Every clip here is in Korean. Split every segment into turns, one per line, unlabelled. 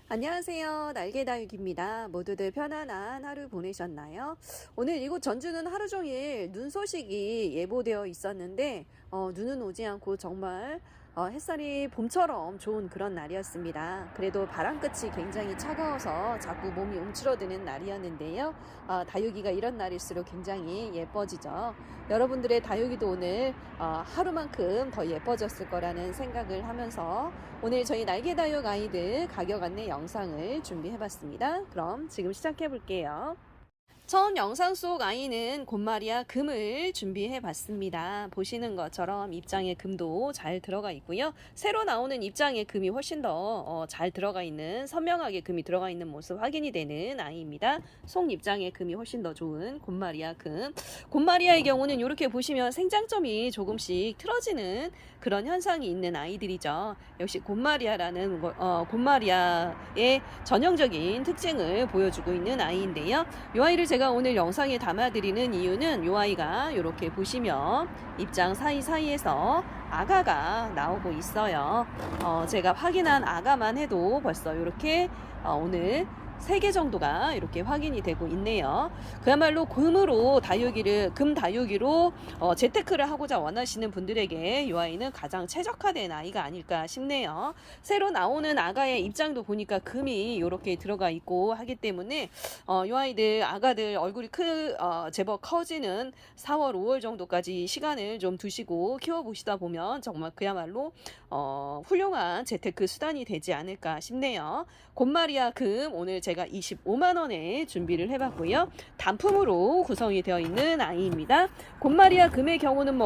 안녕하세요. 날개다육입니다. 모두들 편안한 하루 보내셨나요? 오늘 이곳 전주는 하루 종일 눈 소식이 예보되어 있었는데 눈은 오지 않고 정말 햇살이 봄처럼 좋은 그런 날이었습니다. 그래도 바람 끝이 굉장히 차가워서 자꾸 몸이 움츠러드는 날이었는데요. 다육이가 이런 날일수록 굉장히 예뻐지죠. 여러분들의 다육이도 오늘 하루만큼 더 예뻐졌을 거라는 생각을 하면서 오늘 저희 날개다육 아이들 가격 안내 영상을 준비해봤습니다. 그럼 지금 시작해 볼게요. 처음 영상 속 아이는 곤마리아 금을 준비해 봤습니다. 보시는 것처럼 입장에 금도 잘 들어가 있고요. 새로 나오는 입장에 금이 훨씬 더 잘 들어가 있는, 선명하게 금이 들어가 있는 모습 확인이 되는 아이입니다. 속 입장에 금이 훨씬 더 좋은 곤마리아 금. 곤마리아의 경우는 이렇게 보시면 생장점이 조금씩 틀어지는 그런 현상이 있는 아이들이죠. 역시 곤마리아라는 곤마리아의 전형적인 특징을 보여주고 있는 아이인데요. 이 아이를 제가 오늘 영상에 담아드리는 이유는 이 아이가 이렇게 보시면 입장 사이사이에서 아가가 나오고 있어요. 제가 확인한 아가만 해도 벌써 이렇게 오늘 3개 정도가 이렇게 확인이 되고 있네요. 그야말로 금 다육이로 재테크를 하고자 원하시는 분들에게 이 아이는 가장 최적화된 아이가 아닐까 싶네요. 새로 나오는 아가의 입장도 보니까 금이 이렇게 들어가 있고 하기 때문에 이 아이들 아가들 얼굴이 제법 커지는 4월 5월 정도까지 시간을 좀 두시고 키워보시다 보면 정말 그야말로 훌륭한 재테크 수단이 되지 않을까 싶네요. 곤마리아 금 오늘 제가 25만원에 준비를 해봤고요. 단품으로 구성이 되어 있는 아이입니다. 곤마리아 금의 경우는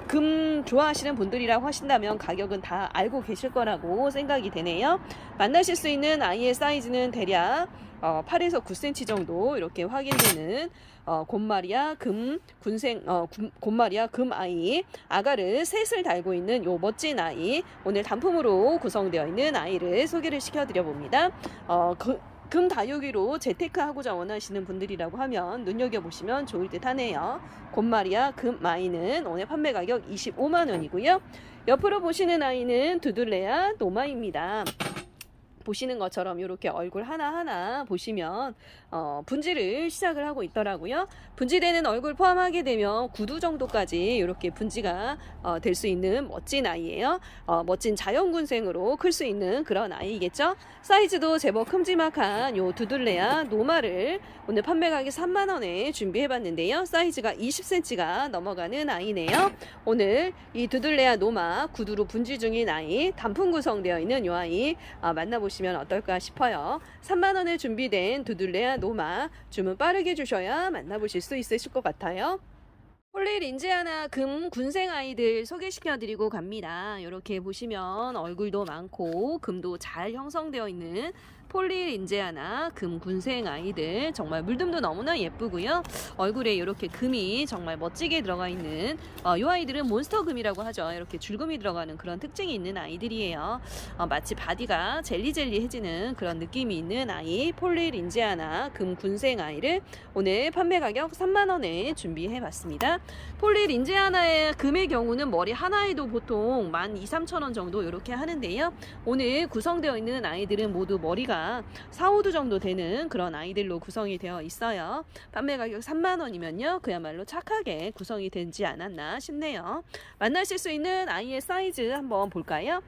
금 좋아하시는 분들이라고 하신다면 가격은 다 알고 계실 거라고 생각이 되네요. 만나실 수 있는 아이의 사이즈는 대략 8에서 9cm 정도 이렇게 확인되는 곤마리아 금 아이, 아가를 셋을 달고 있는 요 멋진 아이, 오늘 단품으로 구성되어 있는 아이를 소개를 시켜드려 봅니다. 금 다육이로 재테크하고자 원하시는 분들이라고 하면 눈여겨보시면 좋을 듯 하네요. 곤마리아 금 아이는 오늘 판매 가격 25만원이고요. 옆으로 보시는 아이는 두둘레아 노마입니다. 보시는 것처럼 이렇게 얼굴 하나하나 보시면 분지를 시작을 하고 있더라고요. 분지되는 얼굴 포함하게 되면 구두 정도까지 이렇게 분지가 될 수 있는 멋진 아이예요. 멋진 자연군생으로 클 수 있는 그런 아이겠죠. 사이즈도 제법 큼지막한 요 두둘레아 노마를 오늘 판매 가격 3만원에 준비해봤는데요. 사이즈가 20cm가 넘어가는 아이네요. 오늘 이 두둘레아 노마 구두로 분지 중인 아이, 단품 구성되어 있는 이 아이 만나보시면 어떨까 싶어요. 3만원에 준비된 두둘레아 노마 주문 빠르게 주셔야 만나보실 수 있으실 것 같아요. 폴리린지아나 금 군생 아이들 소개시켜드리고 갑니다. 이렇게 보시면 얼굴도 많고 금도 잘 형성되어 있는 폴리린지아나 금 군생 아이들, 정말 물듬도 너무나 예쁘고요. 얼굴에 이렇게 금이 정말 멋지게 들어가 있는 이 아이들은 몬스터 금이라고 하죠. 이렇게 줄금이 들어가는 그런 특징이 있는 아이들이에요. 마치 바디가 젤리젤리해지는 그런 느낌이 있는 아이, 폴리린지아나 금 군생 아이를 오늘 판매 가격 3만원에 준비해봤습니다. 폴리린지아나의 금의 경우는 머리 하나에도 보통 12,000~13,000원 정도 이렇게 하는데요. 오늘 구성되어 있는 아이들은 모두 머리가 4~5두 정도 되는 그런 아이들로 구성이 되어 있어요. 판매 가격 3만원이면요 그야말로 착하게 구성이 되지 않았나 싶네요. 만나실 수 있는 아이의 사이즈 한번 볼까요?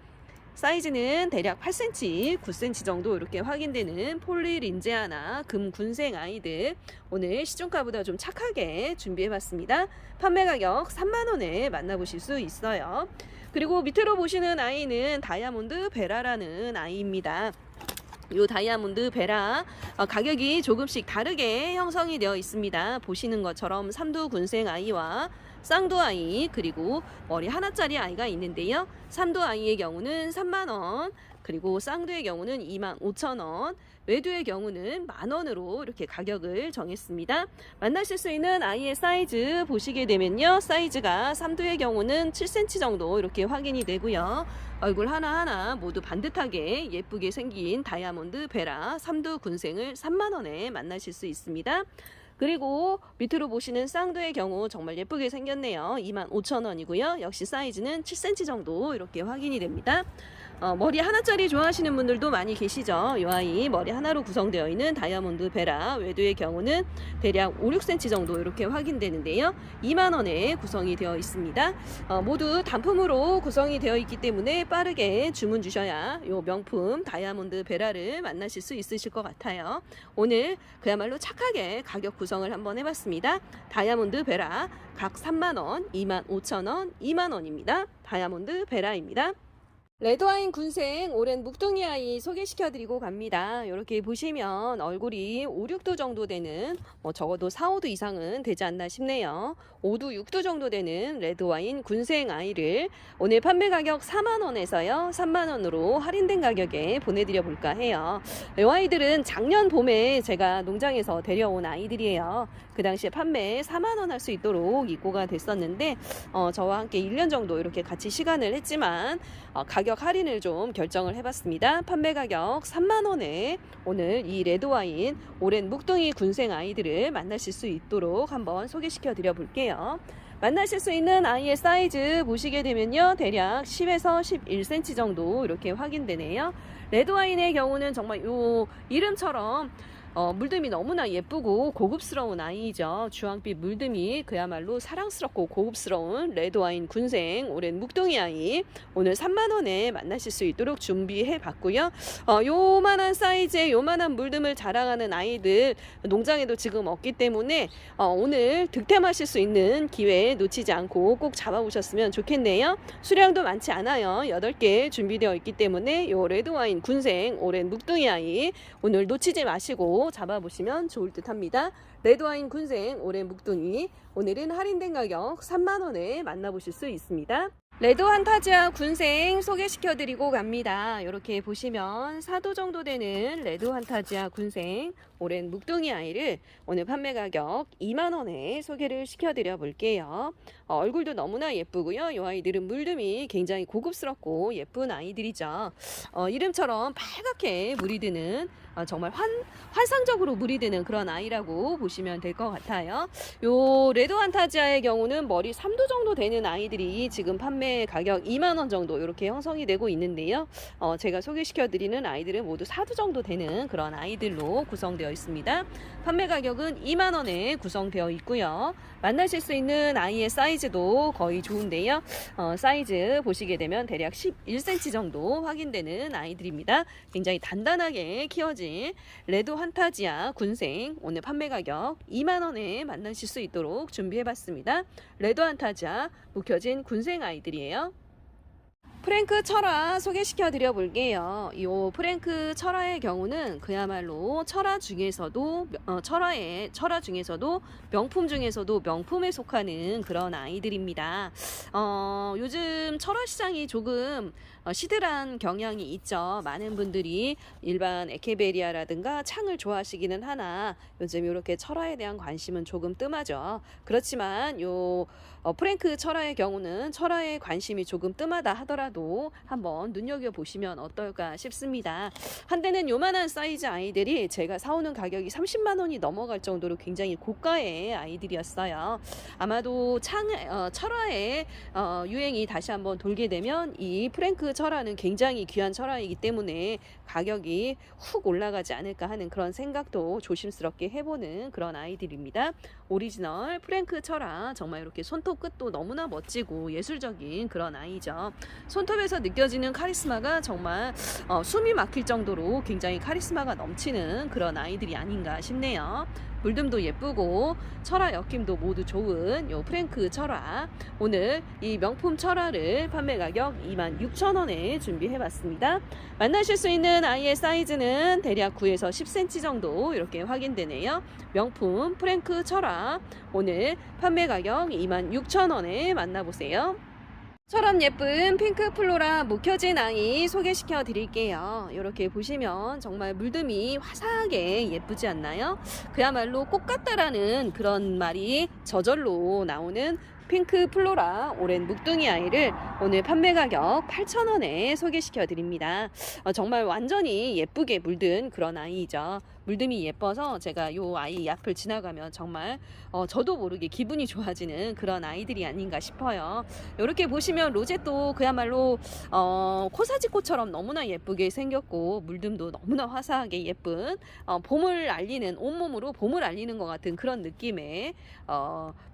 사이즈는 대략 8cm, 9cm 정도 이렇게 확인되는 폴리린지아나 금 군생 아이들, 오늘 시중가보다 좀 착하게 준비해봤습니다. 판매 가격 3만원에 만나보실 수 있어요. 그리고 밑으로 보시는 아이는 다이아몬드 베라라는 아이입니다. 요 다이아몬드 베라 가격이 조금씩 다르게 형성이 되어 있습니다. 보시는 것처럼 삼두 군생 아이와 쌍두 아이, 그리고 머리 하나짜리 아이가 있는데요. 삼두 아이의 경우는 3만원, 그리고 쌍두의 경우는 25,000원, 외두의 경우는 만원으로 이렇게 가격을 정했습니다. 만나실 수 있는 아이의 사이즈 보시게 되면요, 사이즈가 삼두의 경우는 7cm 정도 이렇게 확인이 되고요. 얼굴 하나하나 모두 반듯하게 예쁘게 생긴 다이아몬드 베라 삼두 군생을 3만원에 만나실 수 있습니다. 그리고 밑으로 보시는 쌍두의 경우 정말 예쁘게 생겼네요. 25,000원이고요. 역시 사이즈는 7cm 정도 이렇게 확인이 됩니다. 머리 하나짜리 좋아하시는 분들도 많이 계시죠. 이 아이 머리 하나로 구성되어 있는 다이아몬드 베라, 외도의 경우는 대략 5, 6cm 정도 이렇게 확인되는데요. 2만원에 구성이 되어 있습니다. 모두 단품으로 구성이 되어 있기 때문에 빠르게 주문 주셔야 이 명품 다이아몬드 베라를 만나실 수 있으실 것 같아요. 오늘 그야말로 착하게 가격 구성을 한번 해봤습니다. 다이아몬드 베라 각 3만원, 25,000원, 2만원입니다. 다이아몬드 베라입니다. 레드와인 군생 오랜 묵둥이 아이 소개시켜드리고 갑니다. 이렇게 보시면 얼굴이 5, 6도 정도 되는 적어도 4, 5도 이상은 되지 않나 싶네요. 5도, 6도 정도 되는 레드와인 군생 아이를 오늘 판매 가격 4만원에서요 3만원으로 할인된 가격에 보내드려 볼까 해요. 이 아이들은 작년 봄에 제가 농장에서 데려온 아이들이에요. 그 당시에 판매 4만원 할 수 있도록 입고가 됐었는데 저와 함께 1년 정도 이렇게 같이 시간을 했지만 가격 할인을 좀 결정을 해봤습니다. 판매 가격 3만원에 오늘 이 레드와인 오랜 묵둥이 군생 아이들을 만나실 수 있도록 한번 소개시켜 드려 볼게요. 만나실 수 있는 아이의 사이즈 보시게 되면요, 대략 10에서 11cm 정도 이렇게 확인되네요. 레드와인의 경우는 정말 요 이름처럼 물듬이 너무나 예쁘고 고급스러운 아이죠. 주황빛 물듬이 그야말로 사랑스럽고 고급스러운 레드와인 군생 오랜 묵둥이 아이 오늘 3만원에 만나실 수 있도록 준비해 봤고요. 요만한 사이즈의 요만한 물듬을 자랑하는 아이들 농장에도 지금 없기 때문에 오늘 득템하실 수 있는 기회 놓치지 않고 꼭 잡아보셨으면 좋겠네요. 수량도 많지 않아요. 8개 준비되어 있기 때문에 요 레드와인 군생 오랜 묵둥이 아이 오늘 놓치지 마시고 잡아보시면 좋을 듯 합니다. 레드와인 군생 오랜 묵둥이 오늘은 할인된 가격 3만원에 만나보실 수 있습니다. 레드 환타지아 군생 소개시켜드리고 갑니다. 이렇게 보시면 4도 정도 되는 레드 환타지아 군생 오랜 묵둥이 아이를 오늘 판매 가격 2만원에 소개를 시켜드려 볼게요. 얼굴도 너무나 예쁘고요. 이 아이들은 물듬이 굉장히 고급스럽고 예쁜 아이들이죠. 이름처럼 빨갛게 물이 드는 정말 환상적으로 물이 드는 그런 아이라고 보시면 될 것 같아요. 요 레드 환타지아의 경우는 머리 3도 정도 되는 아이들이 지금 판매 가격 2만원 정도 이렇게 형성이 되고 있는데요. 제가 소개시켜드리는 아이들은 모두 4도 정도 되는 그런 아이들로 구성되어 있습니다. 판매 가격은 2만원에 구성되어 있고요. 만나실 수 있는 아이의 사이즈도 거의 좋은데요. 사이즈 보시게 되면 대략 11cm 정도 확인되는 아이들입니다. 굉장히 단단하게 키워진 레드 환타지아 군생 오늘 판매 가격 2만원에 만나실 수 있도록 준비해봤습니다. 레드 환타지아 묵혀진 군생 아이들이에요. 프랭크 철화 소개시켜 드려 볼게요. 이 프랭크 철화의 경우는 그야말로 철화 중에서도 명품 중에서도 명품에 속하는 그런 아이들입니다. 요즘 철화 시장이 조금 시들한 경향이 있죠. 많은 분들이 일반 에케베리아라든가 창을 좋아하시기는 하나 요즘 이렇게 철화에 대한 관심은 조금 뜸하죠. 그렇지만 요 프랭크 철화의 경우는 철화에 관심이 조금 뜸하다 하더라도 한번 눈여겨보시면 어떨까 싶습니다. 한때는 요만한 사이즈 아이들이 제가 사오는 가격이 30만원이 넘어갈 정도로 굉장히 고가의 아이들이었어요. 아마도 철화의 유행이 다시 한번 돌게 되면 이 프랭크 철화는 굉장히 귀한 철화이기 때문에 가격이 훅 올라가지 않을까 하는 그런 생각도 조심스럽게 해보는 그런 아이들입니다. 오리지널 프랭크 철화 정말 이렇게 손톱 끝도 너무나 멋지고 예술적인 그런 아이죠. 손톱에서 느껴지는 카리스마가 정말 숨이 막힐 정도로 굉장히 카리스마가 넘치는 그런 아이들이 아닌가 싶네요. 물듬도 예쁘고 철화 엮임도 모두 좋은 요 프랭크 철화 오늘 이 명품 철화를 판매 가격 26,000원에 준비해봤습니다. 만나실 수 있는 아이의 사이즈는 대략 9에서 10cm 정도 이렇게 확인되네요. 명품 프랭크 철화 오늘 판매 가격 26,000원에 만나보세요. 처럼 예쁜 핑크 플로라 묵혀진 아이 소개시켜 드릴게요. 이렇게 보시면 정말 물듬이 화사하게 예쁘지 않나요? 그야말로 꽃 같다라는 그런 말이 저절로 나오는 핑크 플로라 오랜 묵둥이 아이를 오늘 판매 가격 8,000원에 소개시켜 드립니다. 정말 완전히 예쁘게 물든 그런 아이죠. 물듬이 예뻐서 제가 요 아이 앞을 지나가면 정말 저도 모르게 기분이 좋아지는 그런 아이들이 아닌가 싶어요. 이렇게 보시면 로제도 그야말로 코사지꽃처럼 너무나 예쁘게 생겼고 물듬도 너무나 화사하게 예쁜 봄을 알리는, 온몸으로 봄을 알리는 것 같은 그런 느낌의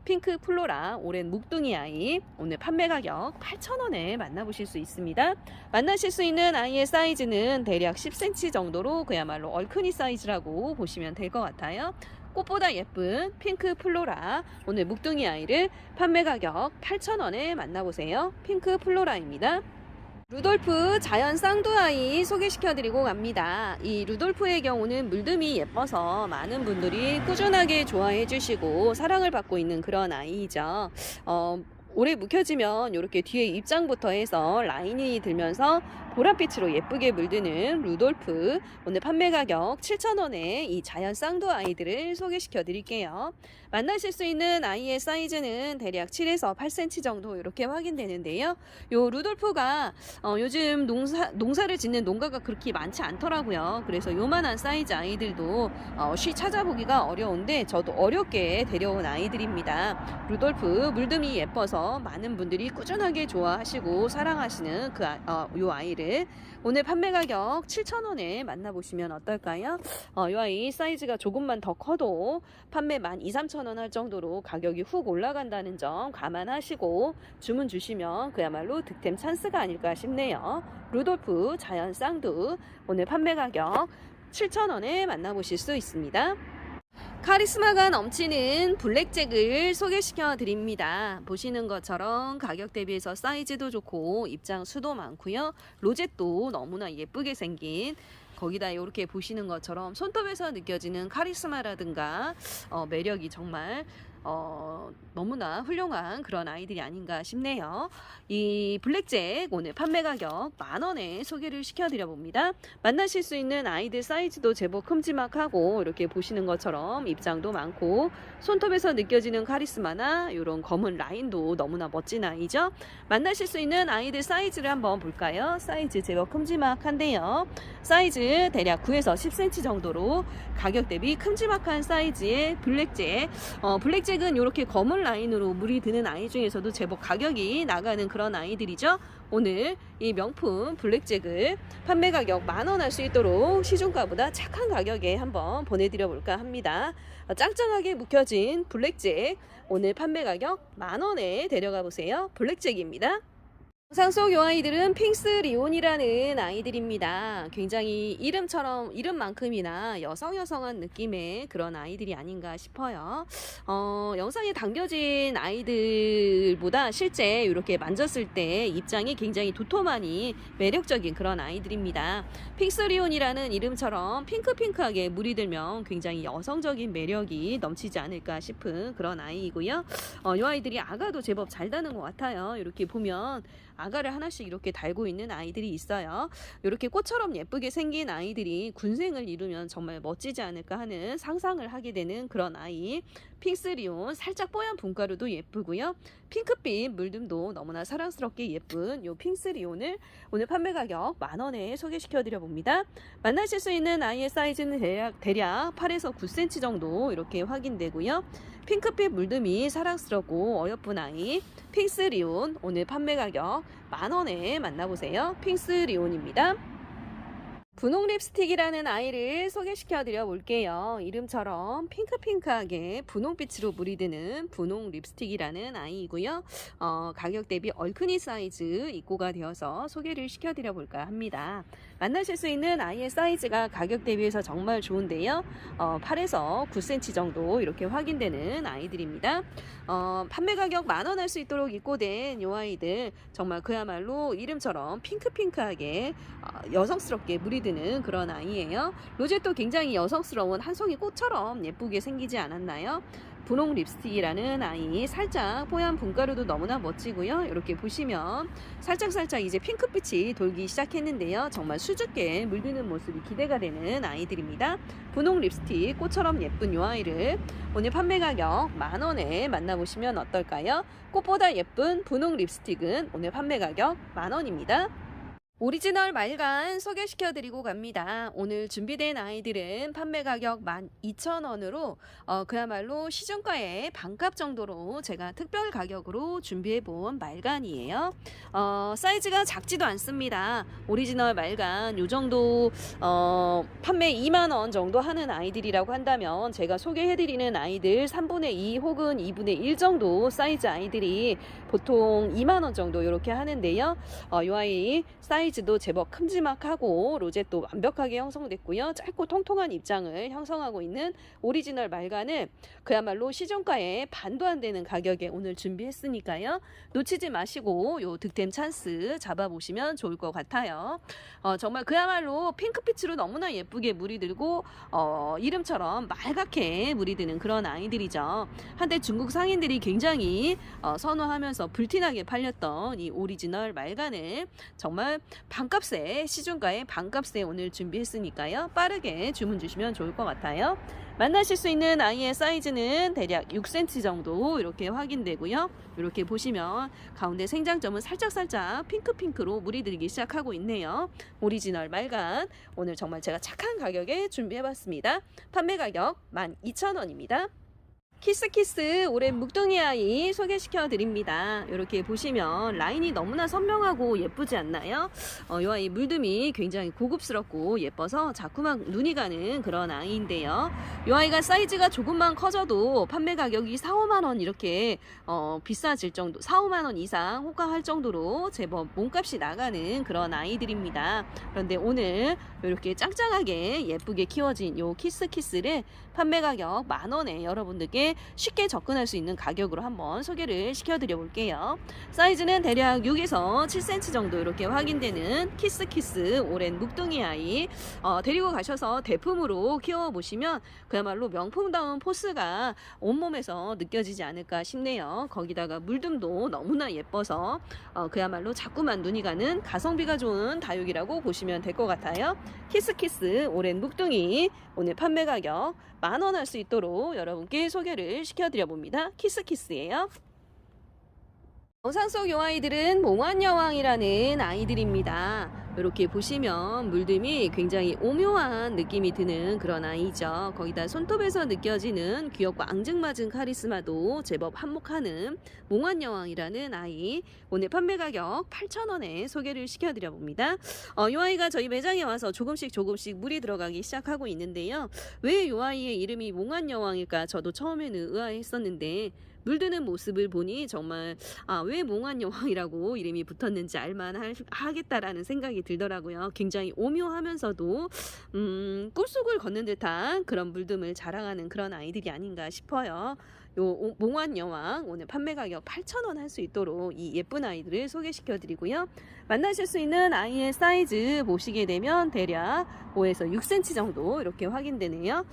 핑크 플로라 오랜 묵둥이 아이, 오늘 판매 가격 8,000원에 만나보실 수 있습니다. 만나실 수 있는 아이의 사이즈는 대략 10cm 정도로 그야말로 얼큰이 사이즈라고 보시면 될 것 같아요. 꽃보다 예쁜 핑크 플로라, 오늘 묵둥이 아이를 판매 가격 8,000원에 만나보세요. 핑크 플로라입니다. 루돌프 자연 쌍두아이 소개시켜드리고 갑니다. 이 루돌프의 경우는 물듬이 예뻐서 많은 분들이 꾸준하게 좋아해 주시고 사랑을 받고 있는 그런 아이이죠. 오래 묵혀지면 이렇게 뒤에 입장부터 해서 라인이 들면서 보랏빛으로 예쁘게 물드는 루돌프, 오늘 판매 가격 7,000원에 이 자연 쌍두 아이들을 소개시켜 드릴게요. 만나실 수 있는 아이의 사이즈는 대략 7에서 8cm 정도 이렇게 확인되는데요. 요 루돌프가 요즘 농사를 짓는 농가가 그렇게 많지 않더라고요. 그래서 요만한 사이즈 아이들도 쉬 찾아보기가 어려운데 저도 어렵게 데려온 아이들입니다. 루돌프 물듬이 예뻐서 많은 분들이 꾸준하게 좋아하시고 사랑하시는 요 아이를 오늘 판매 가격 7,000원에 만나보시면 어떨까요? 이 아이 사이즈가 조금만 더 커도 판매 12,000~13,000원 할 정도로 가격이 훅 올라간다는 점 감안하시고 주문 주시면 그야말로 득템 찬스가 아닐까 싶네요. 루돌프 자연 쌍두, 오늘 판매 가격 7,000원에 만나보실 수 있습니다. 카리스마가 넘치는 블랙잭을 소개시켜 드립니다. 보시는 것처럼 가격 대비해서 사이즈도 좋고 입장 수도 많고요. 로zet도 너무나 예쁘게 생긴, 거기다 이렇게 보시는 것처럼 손톱에서 느껴지는 카리스마라든가 매력이 정말 너무나 훌륭한 그런 아이들이 아닌가 싶네요. 이 블랙잭 오늘 판매 가격 10,000원에 소개를 시켜드려 봅니다. 만나실 수 있는 아이들 사이즈도 제법 큼지막하고 이렇게 보시는 것처럼 입장도 많고 손톱에서 느껴지는 카리스마나 이런 검은 라인도 너무나 멋진 아이죠. 만나실 수 있는 아이들 사이즈를 한번 볼까요? 사이즈 제법 큼지막한데요. 사이즈 대략 9에서 10cm 정도로 가격 대비 큼지막한 사이즈의 블랙잭. 블랙잭은 이렇게 검은 라인으로 물이 드는 아이 중에서도 제법 가격이 나가는 그런 아이들이죠. 오늘 이 명품 블랙잭을 판매 가격 10,000원 할 수 있도록 시중가보다 착한 가격에 한번 보내드려 볼까 합니다. 짱짱하게 묵혀진 블랙잭, 오늘 판매 가격 10,000원에 데려가 보세요. 블랙잭입니다. 영상 속 이 아이들은 핑스 리온이라는 아이들입니다. 굉장히 이름만큼이나 여성한 느낌의 그런 아이들이 아닌가 싶어요. 영상에 담겨진 아이들보다 실제 이렇게 만졌을 때 입장이 굉장히 도톰하니 매력적인 그런 아이들입니다. 핑스 리온이라는 이름처럼 핑크하게 물이 들면 굉장히 여성적인 매력이 넘치지 않을까 싶은 그런 아이이고요. 이 아이들이 아가도 제법 잘 다는 것 같아요. 이렇게 보면 아가를 하나씩 이렇게 달고 있는 아이들이 있어요. 이렇게 꽃처럼 예쁘게 생긴 아이들이 군생을 이루면 정말 멋지지 않을까 하는 상상을 하게 되는 그런 아이. 핑스리온, 살짝 뽀얀 분가루도 예쁘고요. 핑크빛 물듬도 너무나 사랑스럽게 예쁜 요 핑스리온을 오늘 판매 가격 10,000원에 소개시켜 드려 봅니다. 만나실 수 있는 아이의 사이즈는 대략 8에서 9cm 정도 이렇게 확인되고요. 핑크빛 물듬이 사랑스럽고 어여쁜 아이 핑스리온, 오늘 판매 가격 10,000원에 만나보세요. 핑스리온입니다. 분홍 립스틱이라는 아이를 소개시켜 드려 볼게요. 이름처럼 핑크하게 분홍빛으로 물이 드는 분홍 립스틱이라는 아이이고요. 가격 대비 얼큰이 사이즈 입고가 되어서 소개를 시켜 드려 볼까 합니다. 만나실 수 있는 아이의 사이즈가 가격 대비해서 정말 좋은데요. 8에서 9cm 정도 이렇게 확인되는 아이들입니다. 판매 가격 10,000원 할 수 있도록 입고된 이 아이들 정말 그야말로 이름처럼 핑크하게 여성스럽게 물이 드는 그런 아이예요. 로제도 굉장히 여성스러운 한 송이 꽃처럼 예쁘게 생기지 않았나요? 분홍 립스틱이라는 아이, 살짝 뽀얀 분가루도 너무나 멋지고요. 이렇게 보시면 살짝 이제 핑크빛이 돌기 시작했는데요. 정말 수줍게 물드는 모습이 기대가 되는 아이들입니다. 분홍 립스틱, 꽃처럼 예쁜 이 아이를 오늘 판매 가격 10,000원에 만나보시면 어떨까요? 꽃보다 예쁜 분홍 립스틱은 오늘 판매 가격 10,000원입니다. 오리지널 말간 소개시켜드리고 갑니다. 오늘 준비된 아이들은 판매 가격 12,000원으로 그야말로 시중가의 반값 정도로 제가 특별 가격으로 준비해본 말간이에요. 사이즈가 작지도 않습니다. 오리지널 말간 요 정도 판매 2만원 정도 하는 아이들이라고 한다면 제가 소개해드리는 아이들 3분의 2 혹은 2분의 1 정도 사이즈 아이들이 보통 2만원 정도 이렇게 하는데요. 이 아이 사이즈도 제법 큼지막하고 로zet도 완벽하게 형성됐고요. 짧고 통통한 입장을 형성하고 있는 오리지널 말간을 그야말로 시중가에 반도 안 되는 가격에 오늘 준비했으니까요. 놓치지 마시고 요 득템 찬스 잡아보시면 좋을 것 같아요. 정말 그야말로 핑크빛으로 너무나 예쁘게 물이 들고 이름처럼 말갛게 물이 드는 그런 아이들이죠. 한때 중국 상인들이 굉장히 선호하면서 불티나게 팔렸던 이 오리지널 말간을 정말 반값에 시중가의 반값에 오늘 준비했으니까요. 빠르게 주문 주시면 좋을 것 같아요. 만나실 수 있는 아이의 사이즈는 대략 6cm 정도 이렇게 확인되고요. 이렇게 보시면 가운데 생장점은 살짝살짝 핑크핑크로 물이 들기 시작하고 있네요. 오리지널 말간 오늘 정말 제가 착한 가격에 준비해봤습니다. 판매 가격 12,000원입니다. 키스키스 오랜 묵둥이 아이 소개시켜 드립니다. 이렇게 보시면 라인이 너무나 선명하고 예쁘지 않나요? 이 아이 물듬이 굉장히 고급스럽고 예뻐서 자꾸만 눈이 가는 그런 아이인데요. 이 아이가 사이즈가 조금만 커져도 판매 가격이 4, 5만원 이렇게 비싸질 정도 4, 5만원 이상 호가할 정도로 제법 몸값이 나가는 그런 아이들입니다. 그런데 오늘 이렇게 짱짱하게 예쁘게 키워진 요 키스키스를 판매 가격 만원에 여러분들께 쉽게 접근할 수 있는 가격으로 한번 소개를 시켜드려 볼게요. 사이즈는 대략 6에서 7cm 정도 이렇게 확인되는 키스키스 오랜 묵둥이 아이 데리고 가셔서 대품으로 키워보시면 그야말로 명품다운 포스가 온몸에서 느껴지지 않을까 싶네요. 거기다가 물듬도 너무나 예뻐서 그야말로 자꾸만 눈이 가는 가성비가 좋은 다육이라고 보시면 될 것 같아요. 키스키스 오랜 묵둥이 오늘 판매 가격 만원 할 수 있도록 여러분께 소개를 시켜드려 봅니다. 키스키스예요. 영상 속 요 아이들은 몽환여왕이라는 아이들입니다. 이렇게 보시면 물듬이 굉장히 오묘한 느낌이 드는 그런 아이죠. 거기다 손톱에서 느껴지는 귀엽고 앙증맞은 카리스마도 제법 한몫하는 몽환여왕이라는 아이. 오늘 판매 가격 8,000원에 소개를 시켜드려 봅니다. 이 아이가 저희 매장에 와서 조금씩 물이 들어가기 시작하고 있는데요. 왜 이 아이의 이름이 몽환여왕일까 저도 처음에는 의아했었는데 물드는 모습을 보니 정말 왜 몽환여왕이라고 이름이 붙었는지 알만하겠다라는 생각이 들더라고요. 굉장히 오묘하면서도 꿀속을 걷는 듯한 그런 물듬을 자랑하는 그런 아이들이 아닌가 싶어요. 요 몽환여왕 오늘 판매 가격 8,000원 할 수 있도록 이 예쁜 아이들을 소개시켜 드리고요. 만나실 수 있는 아이의 사이즈 보시게 되면 대략 5에서 6cm 정도 이렇게 확인되네요.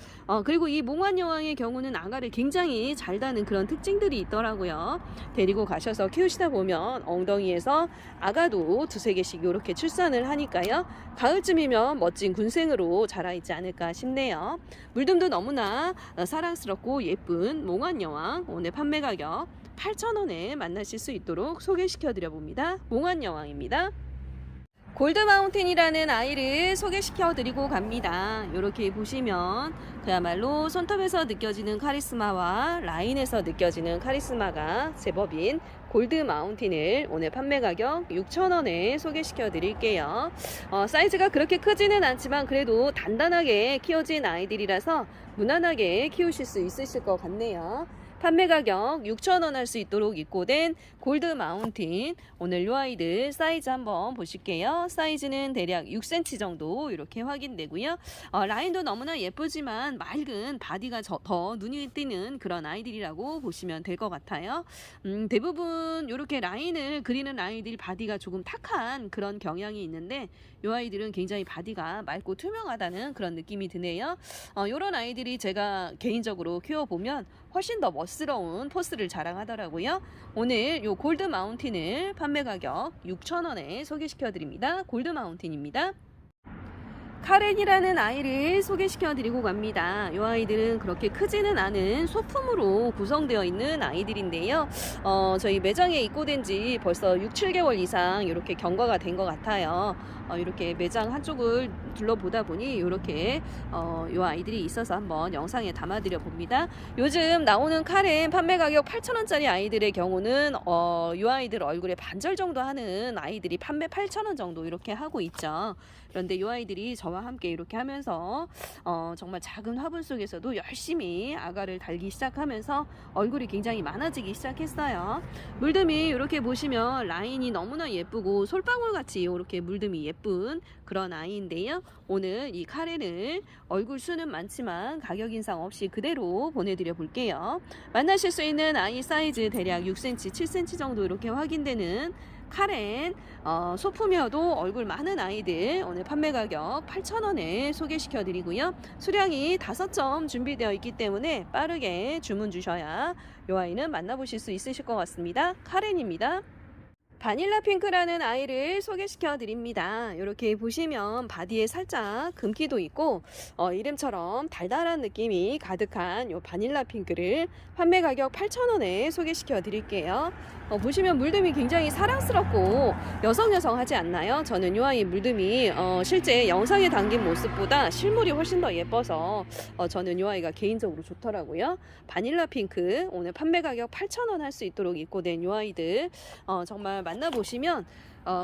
그리고 이 몽환여왕의 경우는 아가를 굉장히 잘 다는 그런 특징들이 있더라고요. 데리고 가셔서 키우시다 보면 엉덩이에서 아가도 2-3개씩 이렇게 출산을 하니까요. 가을쯤이면 멋진 군생으로 자라있지 않을까 싶네요. 물듬도 너무나 사랑스럽고 예쁜 몽환여왕 오늘 판매 가격 8,000원에 만나실 수 있도록 소개시켜 드려 봅니다. 몽환여왕입니다. 골드마운틴이라는 아이를 소개시켜 드리고 갑니다. 이렇게 보시면 그야말로 손톱에서 느껴지는 카리스마와 라인에서 느껴지는 카리스마가 제법인 골드마운틴을 오늘 판매 가격 6,000원에 소개시켜 드릴게요. 사이즈가 그렇게 크지는 않지만 그래도 단단하게 키워진 아이들이라서 무난하게 키우실 수 있으실 것 같네요. 판매 가격 6,000원 할 수 있도록 입고된 골드 마운틴 오늘 요 아이들 사이즈 한번 보실게요. 사이즈는 대략 6cm 정도 이렇게 확인되고요. 라인도 너무나 예쁘지만 맑은 바디가 더 눈이 띄는 그런 아이들이라고 보시면 될 것 같아요. 대부분 이렇게 라인을 그리는 아이들 바디가 조금 탁한 그런 경향이 있는데 요 아이들은 굉장히 바디가 맑고 투명하다는 그런 느낌이 드네요. 요런 아이들이 제가 개인적으로 키워보면 훨씬 더 멋스러운 포스를 자랑하더라고요. 오늘 요 골드 마운틴을 판매 가격 6,000원에 소개시켜 드립니다. 골드 마운틴입니다. 카렌이라는 아이를 소개시켜 드리고 갑니다. 이 아이들은 그렇게 크지는 않은 소품으로 구성되어 있는 아이들인데요. 저희 매장에 입고된 지 벌써 6, 7개월 이상 이렇게 경과가 된 것 같아요. 이렇게 매장 한쪽을 둘러보다 보니 이렇게 이 아이들이 있어서 한번 영상에 담아드려 봅니다. 요즘 나오는 카렌 판매 가격 8,000원짜리 아이들의 경우는 이 아이들 얼굴에 반절 정도 하는 아이들이 판매 8,000원 정도 이렇게 하고 있죠. 그런데 이 아이들이 저와 함께 이렇게 하면서 정말 작은 화분 속에서도 열심히 아가를 달기 시작하면서 얼굴이 굉장히 많아지기 시작했어요. 물듬이 이렇게 보시면 라인이 너무나 예쁘고 솔방울 같이 이렇게 물듬이 예쁜 그런 아이인데요. 오늘 이 카렌을 얼굴 수는 많지만 가격 인상 없이 그대로 보내드려 볼게요. 만나실 수 있는 아이 사이즈 대략 6cm, 7cm 정도 이렇게 확인되는 카렌 소품이어도 얼굴 많은 아이들 오늘 판매 가격 8,000원에 소개시켜 드리고요. 수량이 5점 준비되어 있기 때문에 빠르게 주문 주셔야 이 아이는 만나보실 수 있으실 것 같습니다. 카렌입니다. 바닐라 핑크라는 아이를 소개시켜 드립니다. 이렇게 보시면 바디에 살짝 금기도 있고 이름처럼 달달한 느낌이 가득한 이 바닐라 핑크를 판매 가격 8,000원에 소개시켜 드릴게요. 보시면 물듬이 굉장히 사랑스럽고 여성하지 않나요? 저는 이 아이 물듬이 실제 영상에 담긴 모습보다 실물이 훨씬 더 예뻐서 저는 이 아이가 개인적으로 좋더라고요. 바닐라 핑크 오늘 판매 가격 8,000원 할 수 있도록 입고된 이 아이들 정말 만나보시면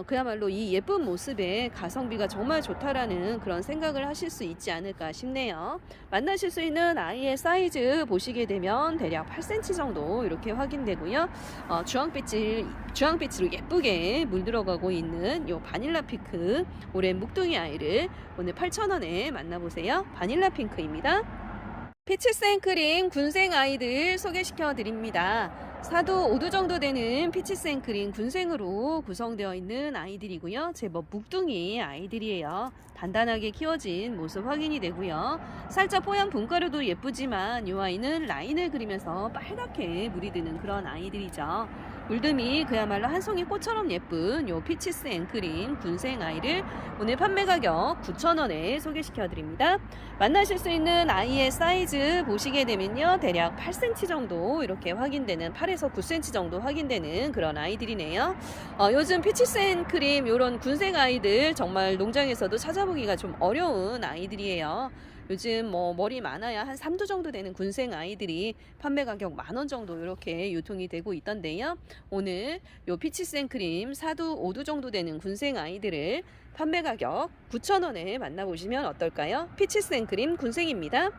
그야말로 이 예쁜 모습에 가성비가 정말 좋다라는 그런 생각을 하실 수 있지 않을까 싶네요. 만나실 수 있는 아이의 사이즈 보시게 되면 대략 8cm 정도 이렇게 확인되고요. 주황빛으로 예쁘게 물들어가고 있는 이 바닐라 핑크 오랜 묵둥이 아이를 오늘 8,000원에 만나보세요. 바닐라 핑크입니다. 피치 생크림 군생 아이들 소개시켜 드립니다. 4도 5도 정도 되는 피치 생크림 군생으로 구성되어 있는 아이들이고요. 제법 묵둥이 아이들이에요. 단단하게 키워진 모습 확인이 되고요. 살짝 뽀얀 분가루도 예쁘지만 이 아이는 라인을 그리면서 빨갛게 물이 드는 그런 아이들이죠. 물듬이 그야말로 한 송이 꽃처럼 예쁜 요 피치스 앵크림 군생 아이를 오늘 판매 가격 9,000원에 소개시켜 드립니다. 만나실 수 있는 아이의 사이즈 보시게 되면요. 대략 8cm 정도 이렇게 확인되는 8에서 9cm 정도 확인되는 그런 아이들이네요. 요즘 피치스 앵크림 요런 군생 아이들 정말 농장에서도 찾아보기가 좀 어려운 아이들이에요. 요즘 머리 많아야 한 3도 정도 되는 군생 아이들이 판매 가격 10,000원 정도 이렇게 유통이 되고 있던데요. 오늘 요 피치 생크림 4도 5도 정도 되는 군생 아이들을 판매 가격 9,000원에 만나보시면 어떨까요? 피치 생크림 군생입니다.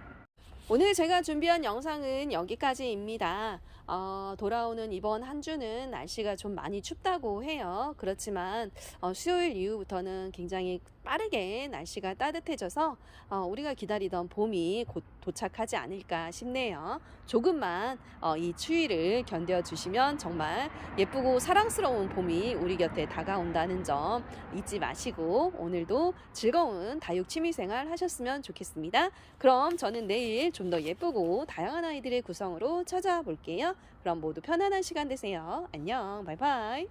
오늘 제가 준비한 영상은 여기까지입니다. 돌아오는 이번 한 주는 날씨가 좀 많이 춥다고 해요. 그렇지만 수요일 이후부터는 굉장히 빠르게 날씨가 따뜻해져서 우리가 기다리던 봄이 곧 도착하지 않을까 싶네요. 조금만 이 추위를 견뎌주시면 정말 예쁘고 사랑스러운 봄이 우리 곁에 다가온다는 점 잊지 마시고 오늘도 즐거운 다육 취미생활 하셨으면 좋겠습니다. 그럼 저는 내일 좀 더 예쁘고 다양한 아이들의 구성으로 찾아볼게요. 그럼 모두 편안한 시간 되세요. 안녕, 바이바이.